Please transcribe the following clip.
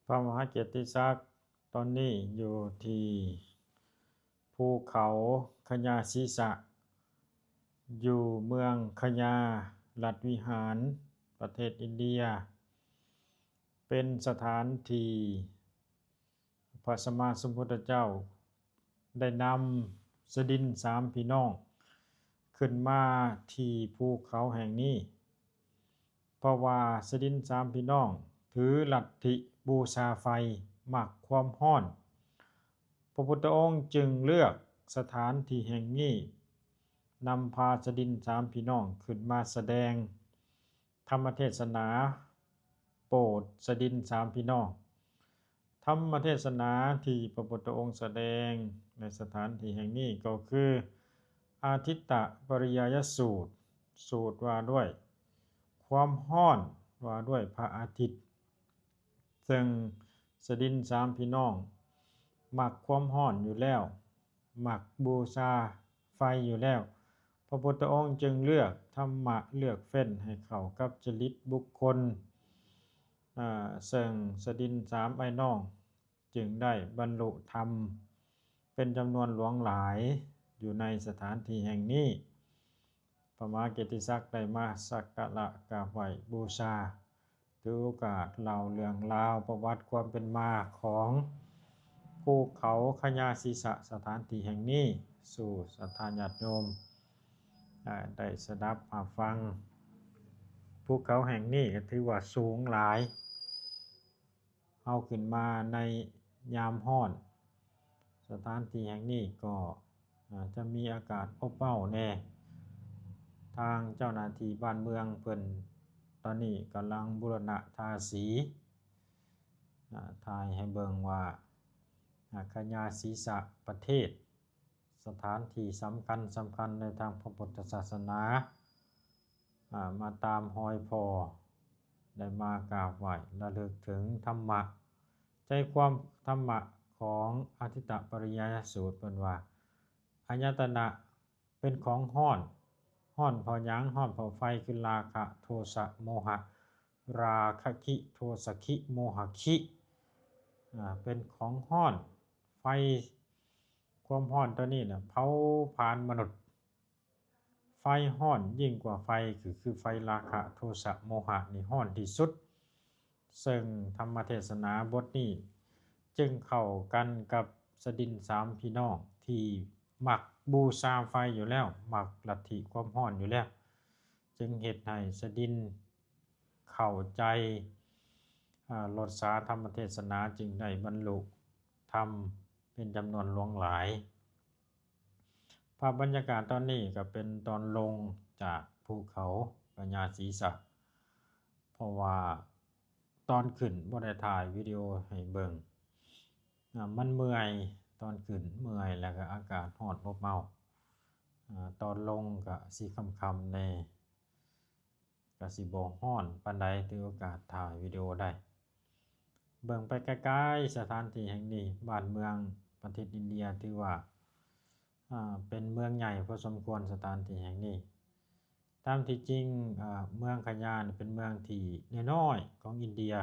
พระมหาเกียรติศักดิ์ตอนนี้อยู่ที่ภูเขาคญาศีสะอยู่เมืองคญารัฐวิหารประเทศอินเดียเป็นสถานที่พระสัมมาสัมพุทธเจ้าได้นำสดินสามพี่น้องขึ้นมาที่ภูเขาแห่งนี้เพราะว่าสดินสามพี่น้องถือลัทธิบูชาไฟมักความร้อนพระพุทธองค์จึงเลือกสถานที่แห่งนี้นำพาสดินสามพี่น้องขึ้นมาแสดงธรรมเทศนาโปรดสดินสามพี่น้องธรรมเทศนาที่พระพุทธองค์แสดงในสถานที่แห่งนี้ก็คืออาทิตตปริยายสูตรสูตรว่าด้วยความร้อนว่าด้วยพระอาทิตย์ซึ่งสดินสามพี่น้องมักความร้อนอยู่แล้วมักบูชาไฟอยู่แล้วพระพุทธองค์จึงเลือกธรรมะเลือกเฟ้นให้เข้ากับจริตบุคคลซึ่งสดินสามไอ้น้องจึงได้บรรลุธรรมเป็นจำนวนหลวงหลายอยู่ในสถานที่แห่งนี้พระมหาเกียรติศักดิ์ได้มาสักการะกราบไหว้บูชาถือโอกาสเล่าเรื่องราวประวัติความเป็นมาของภูเขาคญาศีสะสถานที่แห่งนี้สู่ศรัทธาญาติโยมได้สดับมาฟังภูเขาแห่งนี้ก็ถือว่าสูงหลายเอาขึ้นมาในยามร้อนสถานที่แห่งนี้ก็จะมีอากาศอบอ้าวแน่ทางเจ้าหน้าที่บ้านเมืองเพิ่นตอนนี้กำลังบูรณะทาสีถ่ายให้เบิ่งว่าคญาศีสะประเทศสถานที่สำคัญในทางพระพุทธศาสนามาตามรอยพ่อได้มากราบไหว้ระลึกถึงธรรมะใจความธรรมะของอาทิตตปริยายสูตรเพิ่นว่าอายตนะเป็นของร้อนเพราะหยังร้อนเพราะไฟคือราคะโทสะโมหะราคะคิโทสะคิโมหะคิเป็นของร้อนไฟความร้อนตัวนี้น่ะเผาผลาญมนุษย์ไฟร้อนยิ่งกว่าไฟคือไฟราคะโทสะโมหะนี่ร้อนที่สุดซึ่งธรรมเทศนาบทนี้จึงเข้ากันกับสดินสามพี่น้องที่มักบูชาไฟอยู่แล้วมักลัทธิความร้อนอยู่แล้วจึงเฮ็ดให้สดินเข้าใจรสชาติธรรมเทศนาจึงได้บรรลุธรรมเป็นจำนวนหลวงหลายภาพบรรยากาศตอนนี้ก็เป็นตอนลงจากภูเขาคญาศีสะเพราะว่าตอนขึ้นบ่ได้ถ่ายวิดีโอให้เบิ่งมันเมื่อยตอนขึ้นเมื่อยแล้วก็อากาศร้อนอบอ้าวตอนลงก็สิค่ำๆแน่ก็สิบ่ร้อนปานใดถือโอกาสถ่ายวิดีโอได้เบิ่งไปไกลๆสถานที่แห่งนี้บ้านเมืองประเทศอินเดียถือว่าเป็นเมืองใหญ่พอสมควรสถานที่แห่งนี้ตามที่จริงเมืองคญาเป็นเมืองที่น้อยๆของอินเดีย